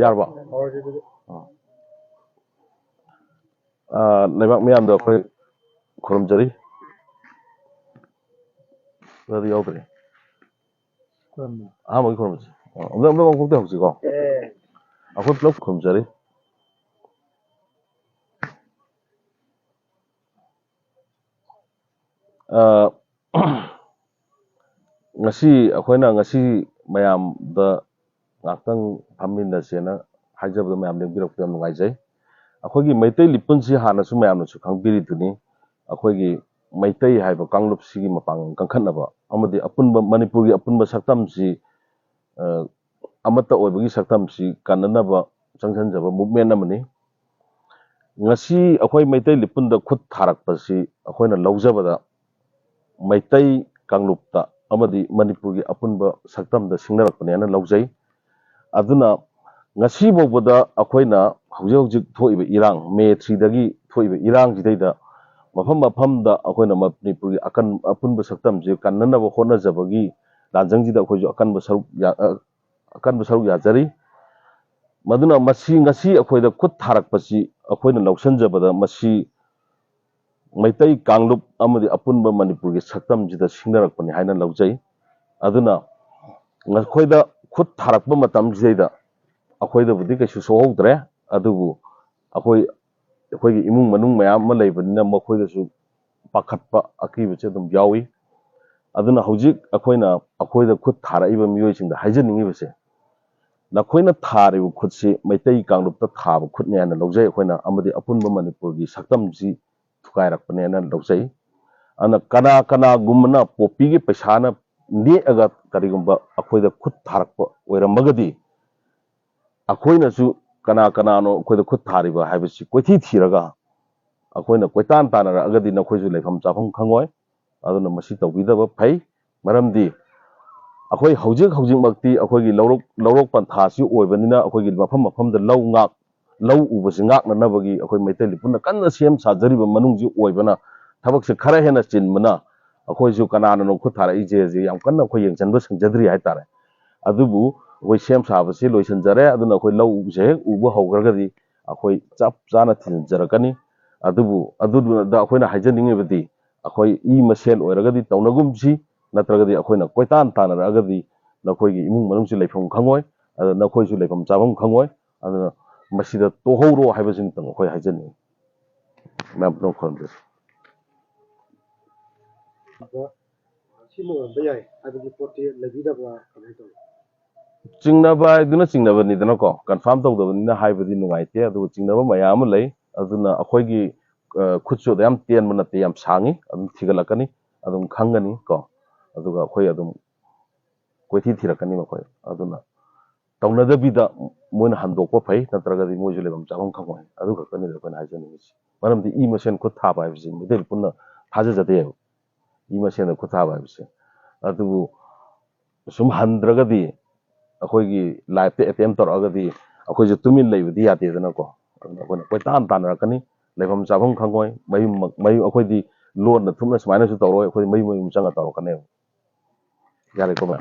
ꯌꯥꯔꯕ ꯂꯩꯕꯥꯛ ꯃꯌꯥꯝꯗꯣ ꯑꯩꯈꯣꯏ ꯈꯨꯔꯨꯝꯖꯔꯤ ꯑꯗꯨ ꯌꯥꯎꯗ꯭ꯔꯤ ꯑꯍꯥꯟꯕꯒꯤ ꯈꯨꯔꯨꯝꯁꯤ ꯑꯃꯨꯛꯇ ꯃꯀꯣꯛꯇꯩ ꯍꯧꯁꯤꯀꯣ ꯑꯩꯈꯣꯏ ꯄꯨꯂꯞ ꯈꯨꯔꯨꯝꯖꯔꯤ ngasi akhoi ngasi mayam da ngakang phaminasena haijabda mayam lengbirakta nungaijai akhoi gi maitai lipun si hana su mayam su khangbiri duni akhoi gi maitai haiba kanglup si gi mapang kangkhanaba amadi apunba manipur gi apunba saktam si amata oibagi saktam si kananaba changsanjaba movement amani ngasi akhoi maitai lipun da khut tharakpa si akhoi na laujabada maitai kanglupta amadi manipur gi apunba saktam da singnarakpane na laujai aduna ngasi bobada akoina hojik thoiba irang me 3 dagi thoiba irang jidaida mafam da akoina manipur gi akan apunba saktam je kannanaba hona jabagi lanjang jida khoju akan saruk yajari maduna masi ngasi akoida khut tharakpasi akoina lausanjabada masi maitai kanglup amadi apunba manipur gi saktam jida singnarakpane haina laujai aduna ngakoida khut tharakpa matam jida akoida budi kaisu sohudre adubu akoi gi imung manung mayam ma leibanina makoida su pakhatpa akiba che dum yawi aduna hojik akoida khut tharaiba miyoi singda haijaningi base nakoina tharibu khutsi maitai kanglup ta thaba khutne ana laujai akoina amadi apunba manipur gi saktam ji thukai na laujai ana kana gumna popi gi paisana ne aga karigumba akoida khut tharakpa oiramagadi akoina su kana no akoida khut thariba haibasi koithi thiraga akoina koitan tanara agadi na khoisu leifam chafam khangoi aduna masi tawbidaba phai maramdi akoi hojik makti akoi gi lawrok pantha si oibanina akoi gi mafam da law ubasi ngakna nabagi akoi maitai lipuna kanna sem sajariba manungji oibana tabak se khara hena chinmana akoi su kanana no khut thara ije yam kanna akoi yengchanba sangjadri haitare adubu akoi sem sabasi loisanjare aduna akoi law ubse ubu haugragadi akoi chap chana thinjarakani adubu da akoi na haijaningibadi akoi I masen oiragadi taunagumsi natragadi akoi na koitan tanaragadi nakoi gi imung manungsi leifam khangoi aduna nakoi su leifam chabam khangoi aduna masida tohoro haibasing tang akoi haijani map no khondes Chingnaba iduna chingnaba ni dana ko confirm tawdabani haibadi nungaite adu chingnaba mayam lei aduna akoi gi khutsu da yam ten manate yam sangi adum thigalakani adum khangani ko aduga akoi adum koithi thirakani makoi aduna taunadabida moina handokpa phai natragadi moju lebam chawam khangoi adu khakani da haijani maramdi I masen khut thaba haibasi midel punna haja jate I masen khut thaba haibasi adu sum handragadi akoi gi live te attempt toragadi akoi je tumin leibadi yate dana ko akoi koitan tanarakani leifam chawam khangoi mai akoi di loan na thumna smaina su tawroi akoi mai changa tawrakane yare ko ba